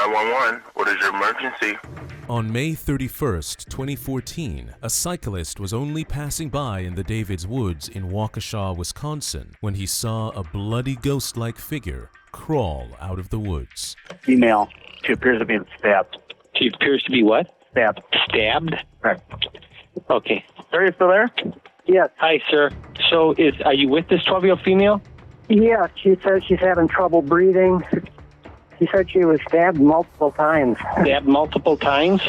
911. What is your emergency? On May 31st, 2014, a cyclist was only passing by in the Davids Woods in Waukesha, Wisconsin, when he saw a bloody ghost-like figure crawl out of the woods. Female. She appears to be stabbed. She appears to be what? Stabbed. Stabbed? Right. Okay. Are you still there? Yes. Hi, sir. So are you with this 12-year-old female? Yeah, she says she's having trouble breathing. She said she was stabbed multiple times. Stabbed multiple times?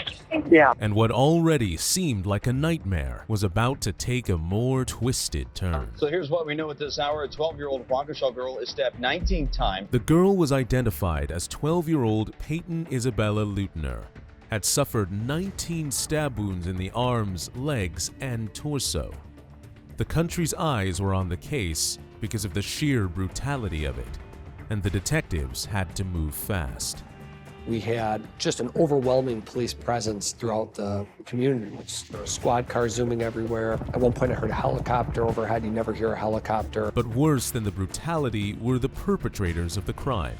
Yeah. And what already seemed like a nightmare was about to take a more twisted turn. So here's what we know at this hour. A 12-year-old Waukesha girl is stabbed 19 times. The girl was identified as 12-year-old Payton Isabella Leutner, had suffered 19 stab wounds in the arms, legs, and torso. The country's eyes were on the case because of the sheer brutality of it, and the detectives had to move fast. We had just an overwhelming police presence throughout the community. There were squad cars zooming everywhere. At one point I heard a helicopter overhead. You never hear a helicopter. But worse than the brutality were the perpetrators of the crime.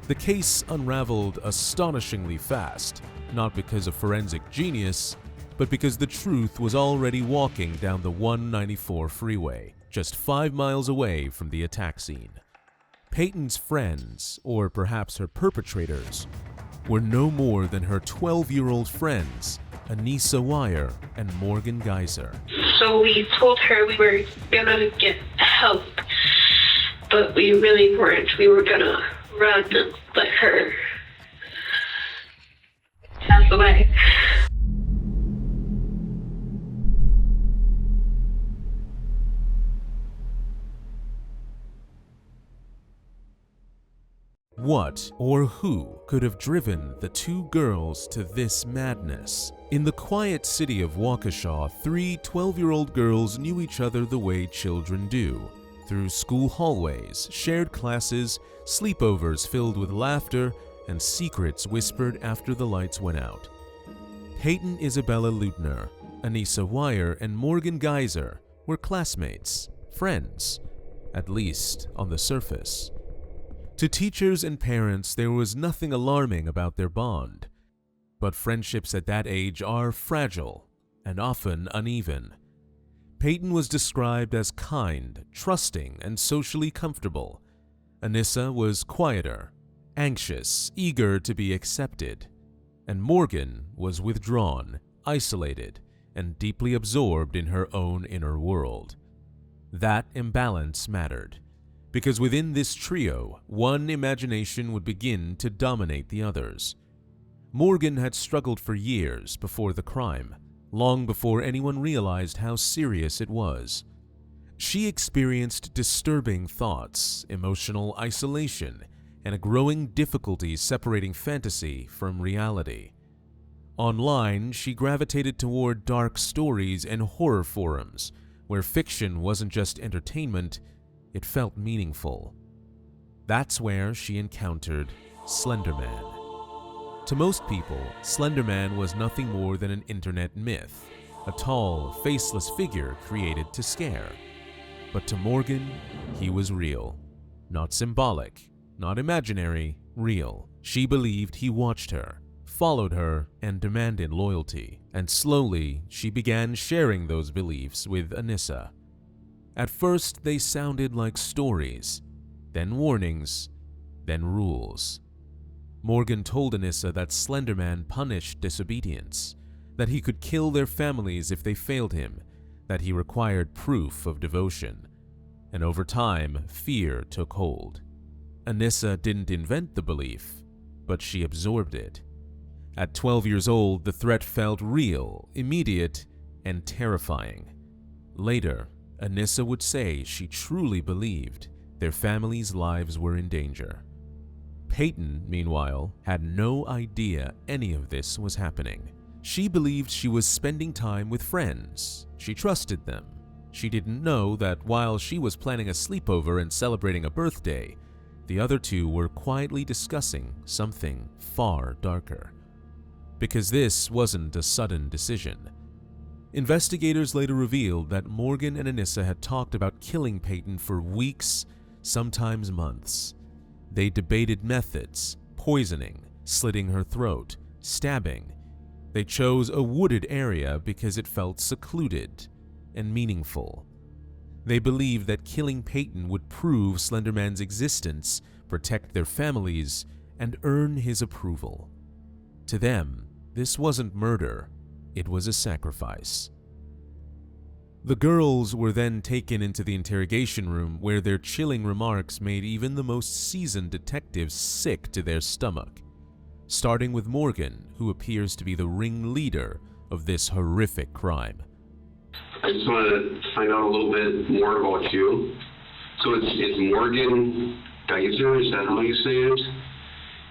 The case unraveled astonishingly fast, not because of forensic genius, but because the truth was already walking down the 194 freeway, just 5 miles away from the attack scene. Payton's friends, or perhaps her perpetrators, were no more than her 12-year-old friends, Anissa Weier and Morgan Geyser. So we told her we were gonna get help, but we really weren't. We were gonna run and let her pass away. What or who could have driven the two girls to this madness? In the quiet city of Waukesha, 3 12-year-old girls knew each other the way children do, through school hallways, shared classes, sleepovers filled with laughter, and secrets whispered after the lights went out. Payton Isabella Leutner, Anissa Weier, and Morgan Geyser were classmates, friends, at least on the surface. To teachers and parents, there was nothing alarming about their bond. But friendships at that age are fragile and often uneven. Payton was described as kind, trusting, and socially comfortable. Anissa was quieter, anxious, eager to be accepted. And Morgan was withdrawn, isolated, and deeply absorbed in her own inner world. That imbalance mattered, because within this trio, one imagination would begin to dominate the others. Morgan had struggled for years before the crime, long before anyone realized how serious it was. She experienced disturbing thoughts, emotional isolation, and a growing difficulty separating fantasy from reality. Online, she gravitated toward dark stories and horror forums, where fiction wasn't just entertainment, it felt meaningful. That's where she encountered Slender Man. To most people, Slender Man was nothing more than an internet myth, a tall, faceless figure created to scare. But to Morgan, he was real. Not symbolic, not imaginary, real. She believed he watched her, followed her, and demanded loyalty. And slowly, she began sharing those beliefs with Anissa. At first, they sounded like stories, then warnings, then rules. Morgan told Anissa that Slender Man punished disobedience, that he could kill their families if they failed him, that he required proof of devotion. And over time, fear took hold. Anissa didn't invent the belief, but she absorbed it. At 12 years old, the threat felt real, immediate, and terrifying. Later, Anissa would say she truly believed their families' lives were in danger. Payton, meanwhile, had no idea any of this was happening. She believed she was spending time with friends. She trusted them. She didn't know that while she was planning a sleepover and celebrating a birthday, the other two were quietly discussing something far darker. Because this wasn't a sudden decision. Investigators later revealed that Morgan and Anissa had talked about killing Payton for weeks, sometimes months. They debated methods, poisoning, slitting her throat, stabbing. They chose a wooded area because it felt secluded and meaningful. They believed that killing Payton would prove Slender Man's existence, protect their families, and earn his approval. To them, this wasn't murder, it was a sacrifice. The girls were then taken into the interrogation room where their chilling remarks made even the most seasoned detectives sick to their stomach. Starting with Morgan, who appears to be the ringleader of this horrific crime. I just wanted to find out a little bit more about you. So it's Morgan Geyser, is that how you say it?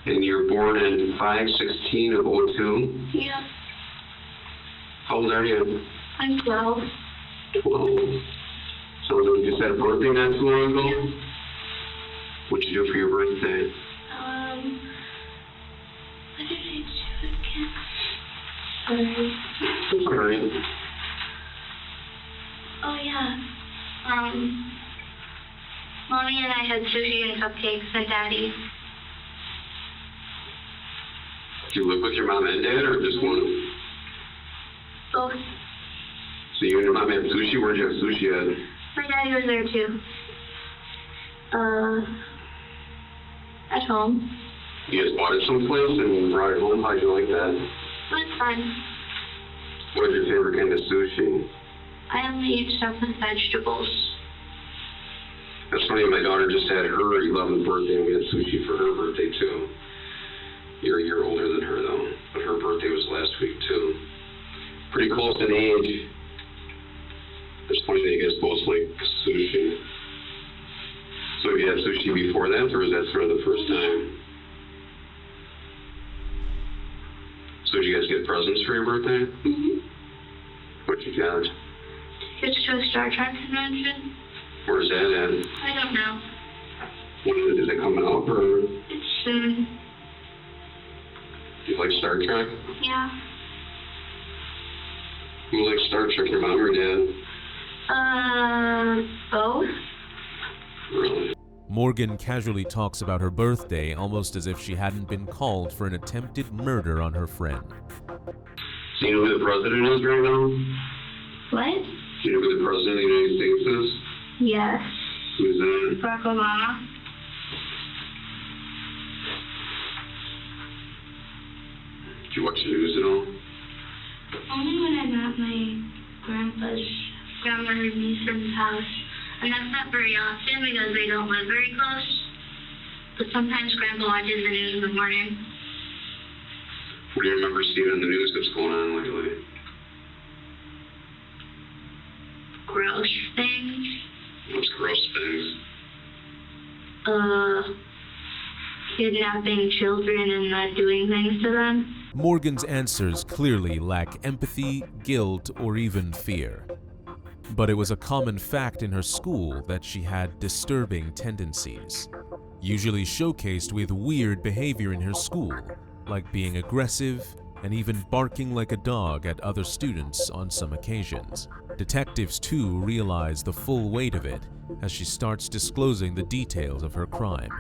And you're born in 5/16 of 02? Yeah. How old are you? I'm 12. 12. So you just had a birthday not too long ago? Yeah. What'd you do for your birthday? What did I do again? Sorry. Oh, yeah. Mommy and I had sushi and cupcakes and Daddy. Do you live with your mom and dad, or just one? Both. So you and your mom had sushi? Where'd you have sushi at? My daddy was there too. At home. You guys bought it someplace and brought it home? How'd you like that? It was fun. What was your favorite kind of sushi? I only eat stuff with vegetables. That's funny, my daughter just had her 11th birthday and we had sushi for her birthday too. You're a year older than her though, but her birthday was last week too. Pretty close in age. It's funny that you guys both like sushi. So have you had sushi before that, or is that sort of the first time? So did you guys get presents for your birthday? Mm-hmm. What'd you get? It's to a Star Trek convention. Where's that at? I don't know. When is it coming up, or? It's soon. Do you like Star Trek? Yeah. Who likes Star Trek, your mom or dad? Both. Really? Morgan casually talks about her birthday almost as if she hadn't been called for an attempted murder on her friend. Do you know who the president is right now? What? Do you know who the president of the United States is? Yes. Who's that? Barack Obama. Do you watch the news at all? Only when I'm at my grandma's niece and house. And that's not very often because they don't live very close. But sometimes Grandpa watches the news in the morning. What do you remember seeing in the news that's going on lately? Gross things. What's gross things? Kidnapping children and not doing things to them. Morgan's answers clearly lack empathy, guilt, or even fear. But it was a common fact in her school that she had disturbing tendencies, usually showcased with weird behavior in her school, like being aggressive and even barking like a dog at other students on some occasions. Detectives too realize the full weight of it as she starts disclosing the details of her crime.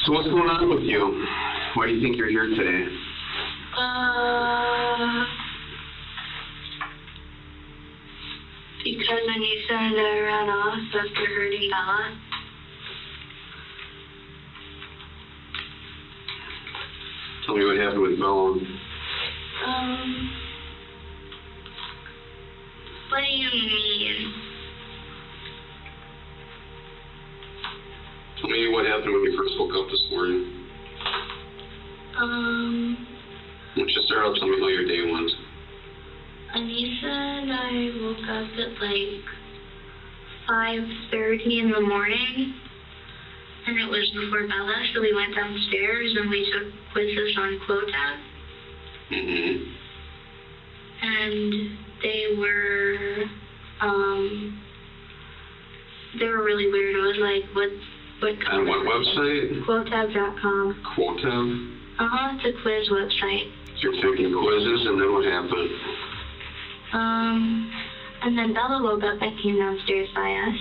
So what's going on with you? Why do you think you're here today? Because Anissa and I ran off after hurting Bella. Tell me what happened with Bella. What do you mean? Tell me what happened when you first woke up this morning. Just start out, tell me how your day went. Anissa and I woke up at like 5:30 in the morning, and it was before Bella, so we went downstairs and we took quizzes on Quotab. Mm-hmm. And they were really weird. It was like, what color? On what website? Quotab.com. Quotab? It's a quiz website. So you're taking quizzes, and then what happened? And then Bella woke up and came downstairs by us.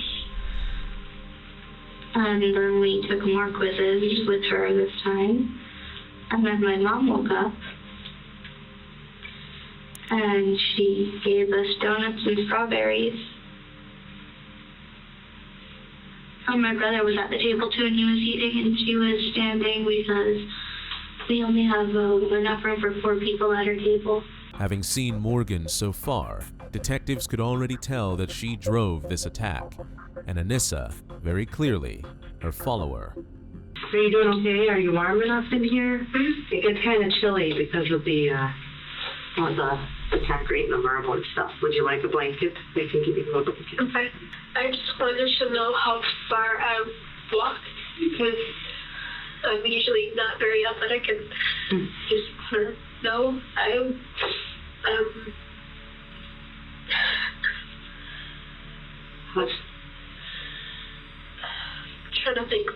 And then we took more quizzes with her this time. And then my mom woke up, and she gave us donuts and strawberries. And my brother was at the table too, and he was eating, and she was standing because we only have enough room for 4 people at our table. Having seen Morgan so far, detectives could already tell that she drove this attack, and Anissa, very clearly, her follower. Are you doing okay? Are you warm enough in here? It gets kind of chilly because of the concrete and the marble and stuff. Would you like a blanket? We can give you a blanket. Okay. I just wanted to know how far I walk because I'm usually not very athletic and just want to know. I'm trying to think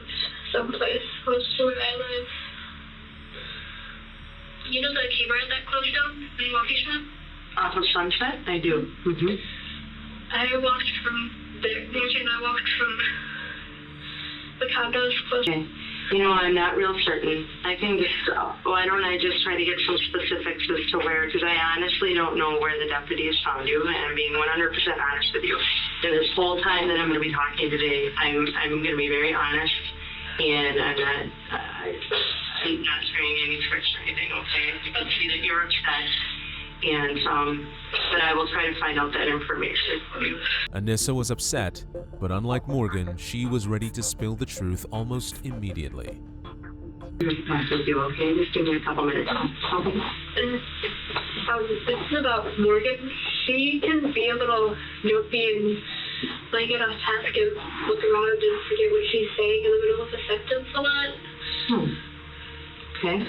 someplace close to where I live. You know the Kmart that closed down in Waukesha? Off of Sunset? I do. Mm-hmm. I walked from there. I walked from the condos close. Okay. You know, I'm not real certain. I can just, why don't I just try to get some specifics as to where, because I honestly don't know where the deputy has found you, and I'm being 100% honest with you. And this whole time that I'm going to be talking today, I'm going to be very honest, and I'm not throwing any tricks or anything, okay? I can see that you're upset. And, but I will try to find out that information for you. Anissa was upset, but unlike Morgan, she was ready to spill the truth almost immediately. That's with you, okay? Just give me a couple minutes. Okay. This is about Morgan. She can be a little dopey and like get off task and look around and forget what she's saying in the middle of a sentence a lot. Okay.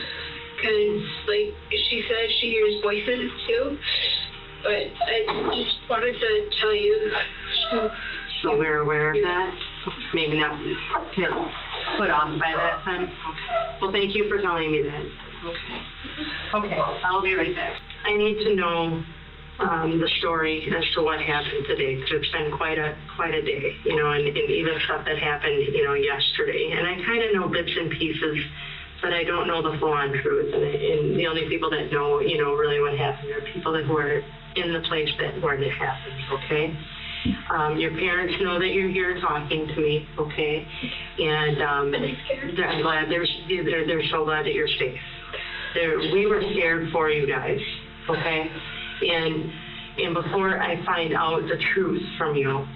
Because, like, she said she hears voices, too. But I just wanted to tell you. So we're aware of that? Maybe not put off by that then? Okay. Well, thank you for telling me that. Okay. I'll be right back. I need to know the story as to what happened today, because it's been quite a day, you know, and even stuff that happened, you know, yesterday. And I kind of know bits and pieces, but I don't know the full-on truth, and the only people that know, you know, really what happened are people that were in the place where it happened, okay? Your parents know that you're here talking to me, okay? And I'm glad they're so glad that you're safe. We were scared for you guys, okay? And before I find out the truth from you,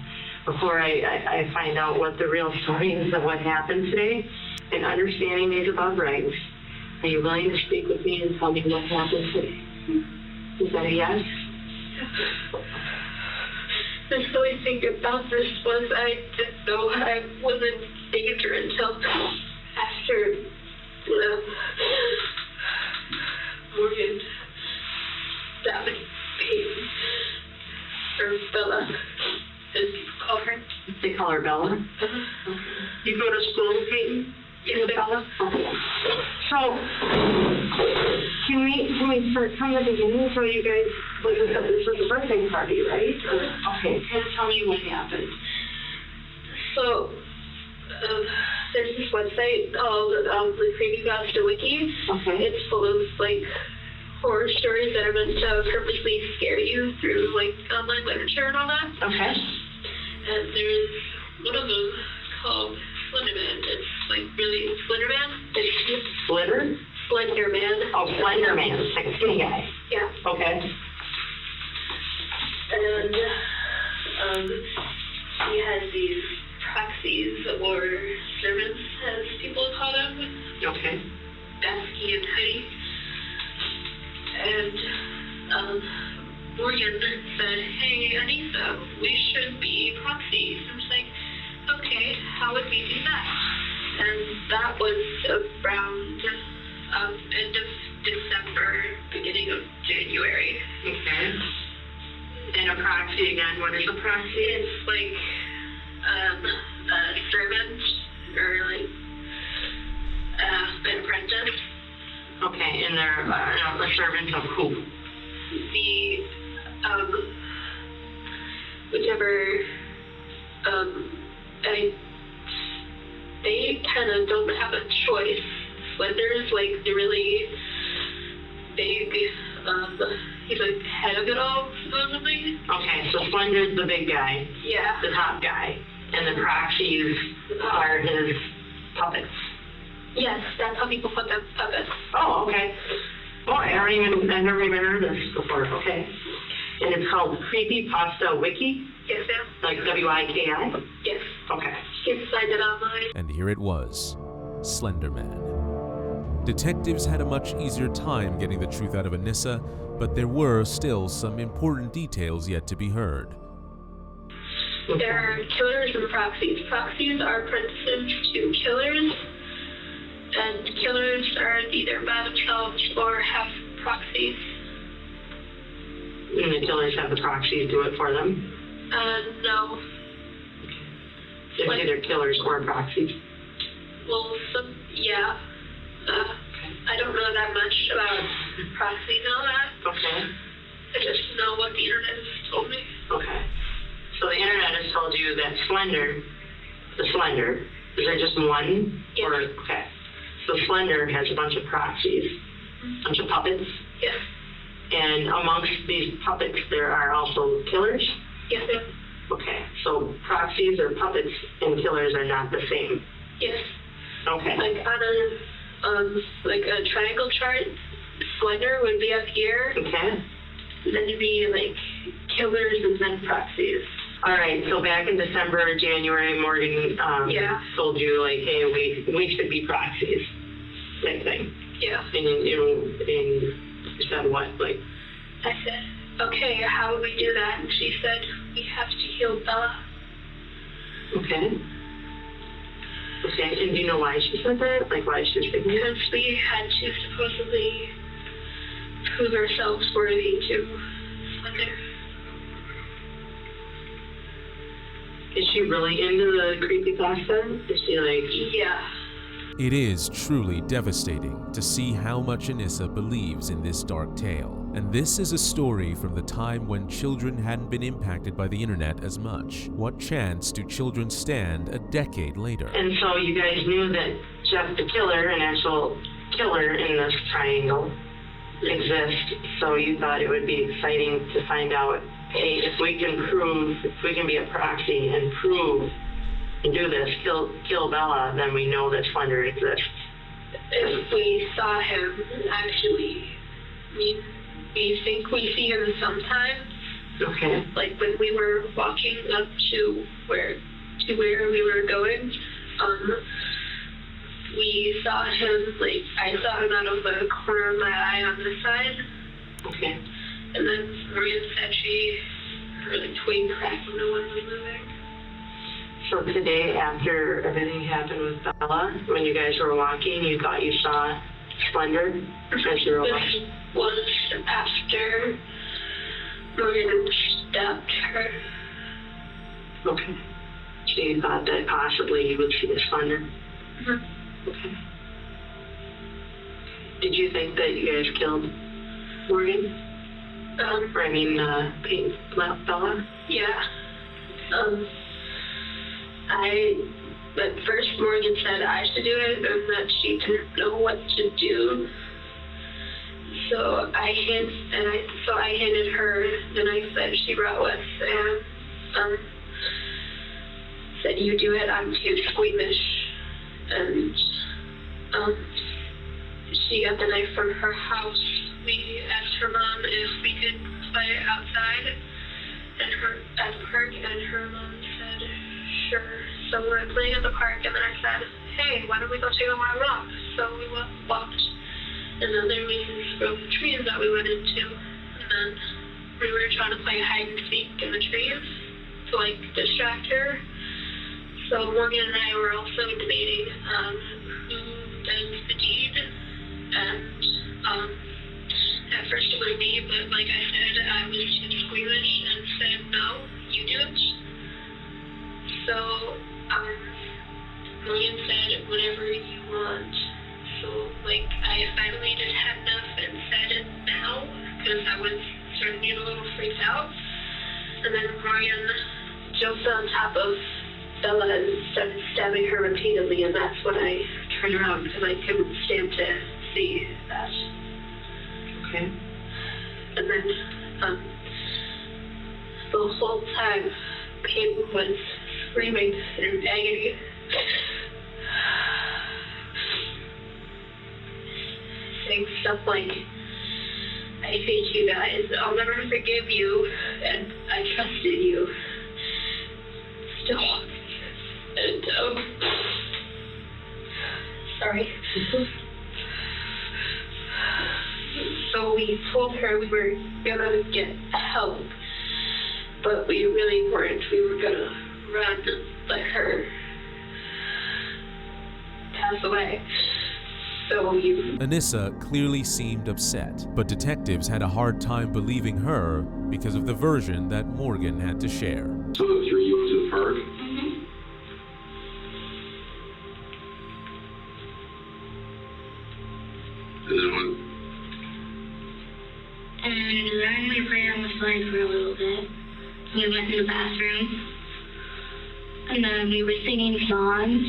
before I find out what the real story is of what happened today, and understanding these above rights, are you willing to speak with me and tell me what happened today? Is that a yes? The silly thing about this was I didn't know I was in danger until after Morgan stabbed Payton, or Bella, as you call her. They call her Bella? You go to school with Payton? Yes, Bella. Okay. So, can we start from the beginning? So you guys, this was a birthday party, right? Okay, tell me what happened. So, there's this website called the Creepypasta Wiki. Okay. It's full of, like, horror stories that are meant to purposely scare you through, like, online literature and all that. Okay. And there's one of them called Slender Man. It's like really Slender Man. Slender? Slender Man. Oh, Slender Man, like a skinny guy. Yeah. Okay. And he has these proxies or servants, as people call them. Okay. Besky and Heidi. And Morgan said, "Hey, Anissa, we should be proxies." I was like, "Okay, how would we do that?" And that was around end of December, beginning of January. Okay. And a proxy again, what is a proxy? It's like a servant or like an apprentice. Okay, and they're a servant of who? The whichever they kind of don't have a choice. Slender's like the really big, he's like head of it all, supposedly. Okay, so Slender's the big guy. Yeah. The top guy. And the proxies are his puppets. Yes, that's how people put them puppets. Oh, okay. Boy, I've never even heard of this before. Okay. And it's called Creepypasta Wiki? Yes, ma'am. Like W-I-K-I? Yes. Okay. You can find it online. And here it was, Slender Man. Detectives had a much easier time getting the truth out of Anissa, but there were still some important details yet to be heard. There are killers and proxies. Proxies are apprentices to killers, and killers are either by themselves or have proxies. And the killers have the proxies do it for them? No. It's either killers or proxies. Well, yeah. I don't know that much about proxies and all that. Okay. I just know what the internet has told me. Okay. So the internet has told you that the Slender, is there just one? Yes. Okay. So Slender has a bunch of proxies, a bunch of puppets. Yes. And amongst these puppets, there are also killers? Yes, ma'am. Okay. So proxies or puppets and killers are not the same? Yes. Okay. Like on a triangle chart, Slender would be up here. Okay. Then it'd be like killers and then proxies. All right, so back in December, January, Morgan told you, like, hey, we should be proxies, same thing. Yeah. And you said what, like? I said, okay, how would we do that? And she said, we have to heal Bella. Okay. Okay, and do you know why she said that? Like, why she was thinking that? Because we had to supposedly prove ourselves worthy to Slender. Is she really into the creepypasta? Is she like... Yeah. It is truly devastating to see how much Anissa believes in this dark tale. And this is a story from the time when children hadn't been impacted by the internet as much. What chance do children stand a decade later? And so you guys knew that Jeff the killer, an actual killer in this triangle, exists. So you thought it would be exciting to find out, hey, if we can be a proxy and prove and do this, kill Bella, then we know that Slender exists. If we saw him, actually, we think we see him sometimes. Okay. Like when we were walking up to where we were going, we saw him, like, I saw him out of the corner of my eye on this side. Okay. And then Maria said she heard a twig crack when no one was moving. So today, after everything happened with Bella, when you guys were walking, you thought you saw Slender as you were walking? This was after Morgan stabbed her. Okay. So you thought that possibly you would see the Slender? Mm-hmm. Okay. Did you think that you guys killed Morgan? Payton, Bella? Yeah. At first Morgan said I should do it and that she didn't know what to do. So I handed her the knife that she brought with and said, you do it, I'm too squeamish. And she got the knife from her house. We asked her mom if we could play outside at the park, and her mom said, sure. So we were playing at the park, and then I said, hey, why don't we go take a walk? So we walked, and then there was this grove of trees that we went into, and then we were trying to play hide and seek in the trees to, like, distract her. So Morgan and I were also debating who does the deed, and at first it was me, but like I said, I was too squeamish and said, no, you do it. So Morgan said, whatever you want. So, like, I finally just had enough and said it now, because I was starting to get a little freaked out. And then Morgan jumped on top of Bella and started stabbing her repeatedly, and that's when I turn around because I couldn't stand to see that. Okay. And then the whole time, Payton was screaming in agony. Saying stuff like, I hate you guys, I'll never forgive you, and I trusted you. Still. And, sorry. So we told her we were gonna get help, but we really weren't. We were gonna run and let her pass away. So you... Anissa clearly seemed upset, but detectives had a hard time believing her because of the version that Morgan had to share. So the three of you went to the park? And then what? And then we played on the slide for a little bit. We went in the bathroom. And then we were singing songs.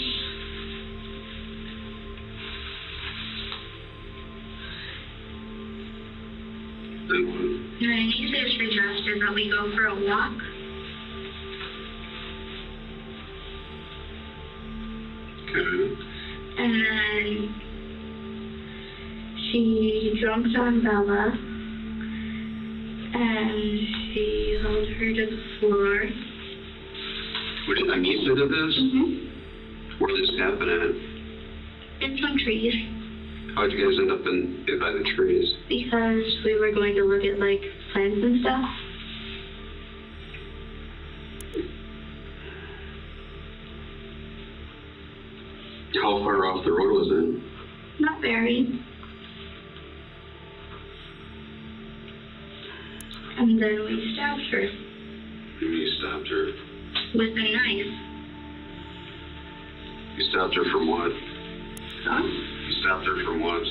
Then what? And then Anissa suggested that we go for a walk. Okay. And then she jumped on Bella. And she held her to the floor. What did Anissa did this? Mm-hmm. Where did this happen at? In some trees. How'd you guys end up by the trees? Because we were going to look at, like, plants and stuff. How far off the road was it? Not very. And then we stabbed her. You stopped her. With a knife. You stopped her from what? Huh? You stopped her from what?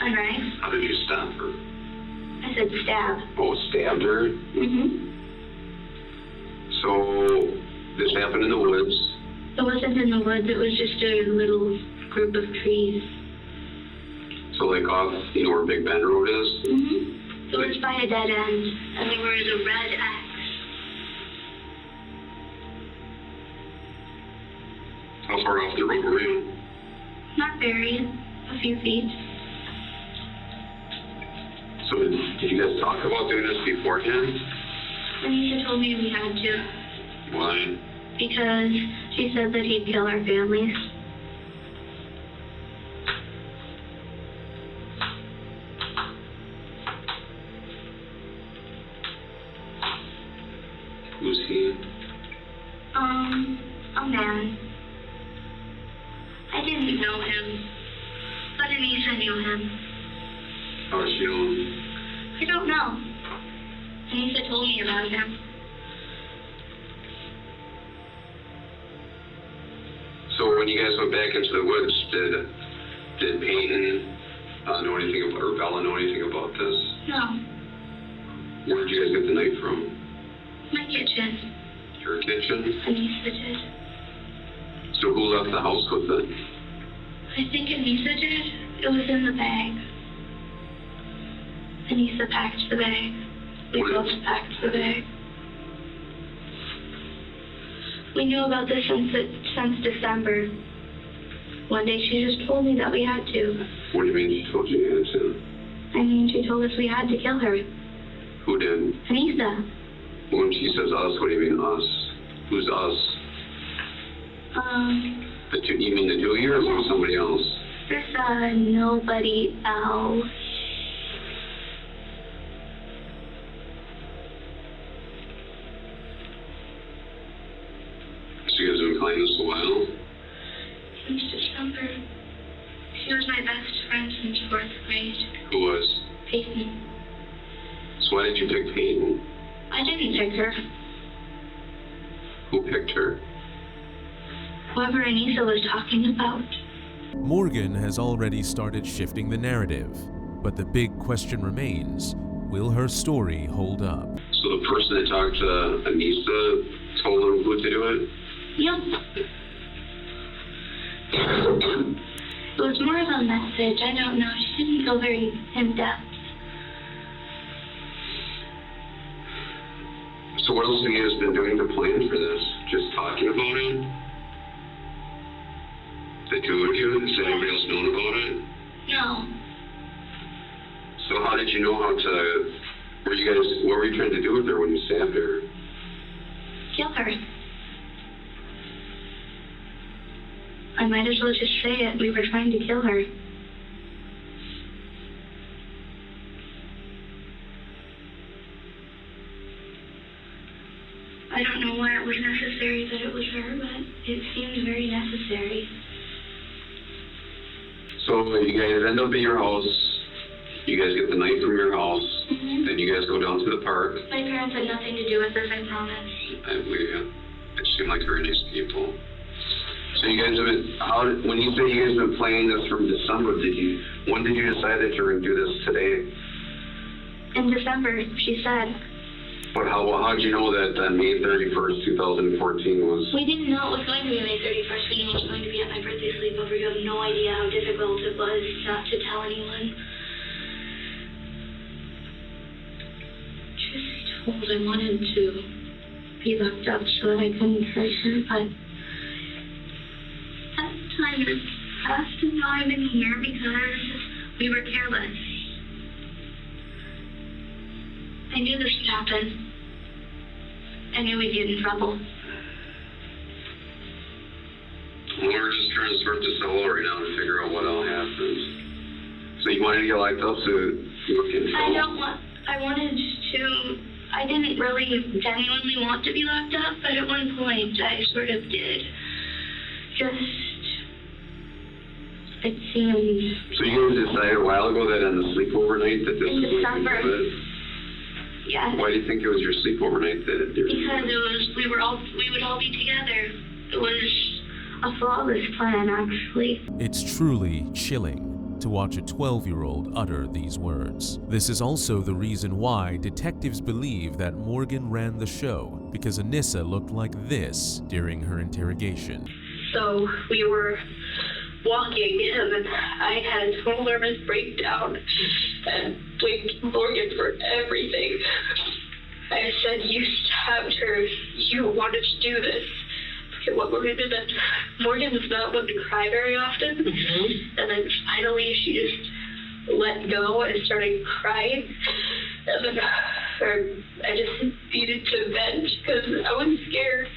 A knife. How did you stop her? I said stab. Oh, stabbed her? Mm-hmm. So, this happened in the woods. It wasn't in the woods, it was just a little group of trees. So, like off, where Big Bend Road is? Mm-hmm. It was by a dead end, and there was a red X. How far off the road were you? Not very. A few feet. So, did you guys talk about doing this beforehand? Anissa told me we had to. Why? Because she said that he'd kill our families. Who's he? A man. I didn't know him, but Anissa knew him. How does she know him? I don't know. Anissa told me about him. So when you guys went back into the woods, did Payton know anything about, or Bella know anything about this? No. Where did you guys get the knife from? My kitchen. Your kitchen? Anissa did. So who left the house with it? I think Anissa did. It was in the bag. Anissa packed the bag. We both packed the bag. We knew about this since December. One day she just told me that we had to. What do you mean she told you you had to? I mean, she told us we had to kill her. Who did? Anissa. When she says us, what do you mean us? Who's us? The two, you mean the two of you or somebody else? There's nobody else. So you guys have been playing this a while? Since December. She was my best friend since 4th grade. Who was? Payton. So why did you pick Payton? I didn't pick her. Who picked her? Whoever Anissa was talking about. Morgan has already started shifting the narrative, but the big question remains, will her story hold up? So the person that talked to Anissa told him who to do it? Yep. It was more of a message. I don't know. She didn't go very in-depth. So what else have you guys been doing to plan for this? Just talking about it? The two of you? Has anybody else known about it? No. So how did you know how to... what were you trying to do with her when you stabbed her? Kill her. I might as well just say it. We were trying to kill her. I don't know why it was necessary that it was her, but it seemed very necessary. So you guys end up at your house. You guys get the knife from your house. Mm-hmm. Then you guys go down to the park. My parents had nothing to do with this, I promise. I believe you. It seemed like very nice people. So you guys have been, when you say you guys have been planning this from December, when did you decide that you were going to do this today? In December, she said. But how did you know that May 31st, 2014 was? We didn't know it was going to be May 31st. We knew it was going to be at my birthday sleepover. You have no idea how difficult it was not to tell anyone. Just told I wanted to be locked up so that I couldn't hurt her, but that time has passed and now I'm in here because we were careless. I knew this would happen. I knew we'd get in trouble. Well, we're just trying to sort this all out right now to figure out what all happened. So you wanted to get locked up so you would get in trouble? I didn't really genuinely want to be locked up, but at one point I sort of did. It seemed... So you guys decided a while ago that on the sleepover night that this was going to be it? Yeah. Why do you think it was your sleepover night that Because we would all be together. It was a flawless plan, actually. It's truly chilling to watch a 12-year-old utter these words. This is also the reason why detectives believe that Morgan ran the show, because Anissa looked like this during her interrogation. So we were walking, and then I had a total nervous breakdown and blamed Morgan for everything. I said, "You stabbed her. You wanted to do this." Look at what Morgan did. Then Morgan is not one to cry very often, and then finally she just let go and started crying, and then I just needed to vent because I was scared.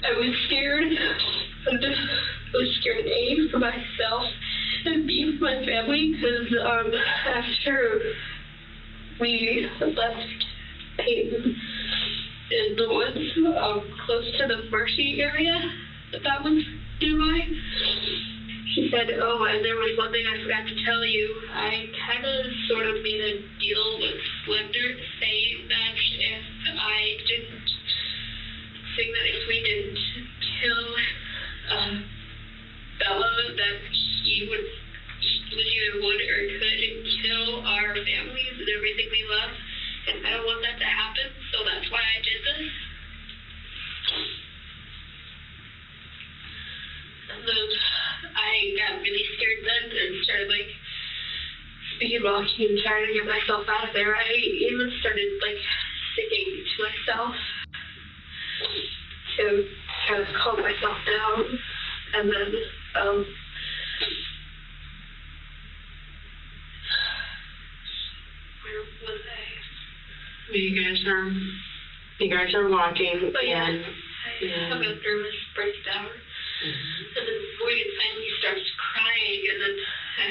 I was scared. I was scared, A, for myself, and B, for my family, because after we left Payton in the woods close to the marshy area that was nearby, she said, "Oh, and there was one thing I forgot to tell you. I kind of sort of made a deal with Slender, saying that if we didn't kill Bella, that he would either would or could kill our families and everything we love, and I don't want that to happen, so that's why I did this." And then I got really scared then and started speed walking and trying to get myself out of there. I even started singing to myself to kind of calm myself down, and then where was I? You guys are walking, But yeah, and I have a nervous breakdown, and then Morgan finally starts crying, and then I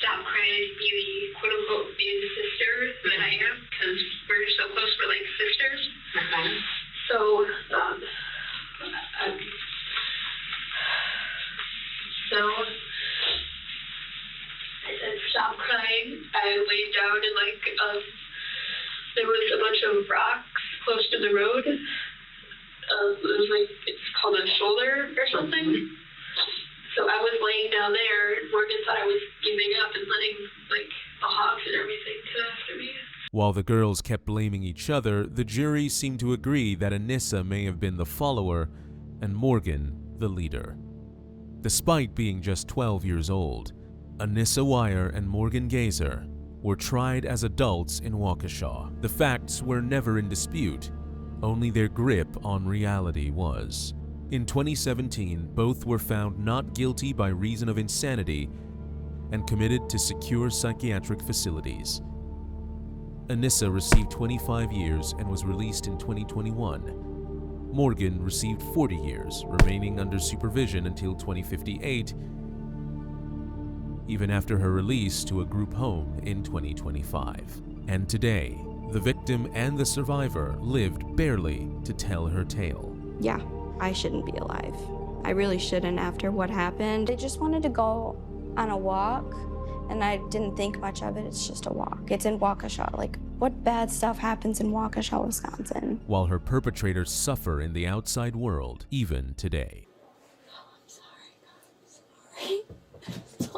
stop crying to be the quote-unquote big sister that I am, because we're so close, we're like sisters. So, I said, "Stop crying." I laid down and there was a bunch of rocks close to the road. It was it's called a shoulder or something. So I was laying down there, and Morgan thought I was giving up and letting the hogs and everything come after me. While the girls kept blaming each other, the jury seemed to agree that Anissa may have been the follower and Morgan the leader. Despite being just 12 years old, Anissa Weier and Morgan Geyser were tried as adults in Waukesha. The facts were never in dispute, only their grip on reality was. In 2017, both were found not guilty by reason of insanity and committed to secure psychiatric facilities. Anissa received 25 years and was released in 2021. Morgan received 40 years, remaining under supervision until 2058, even after her release to a group home in 2025. And today, the victim and the survivor lived barely to tell her tale. Yeah, I shouldn't be alive. I really shouldn't after what happened. I just wanted to go on a walk, and I didn't think much of it. It's just a walk. It's in Waukesha. Like, what bad stuff happens in Waukesha, Wisconsin? While her perpetrators suffer in the outside world, even today. Oh, I'm sorry. I'm sorry.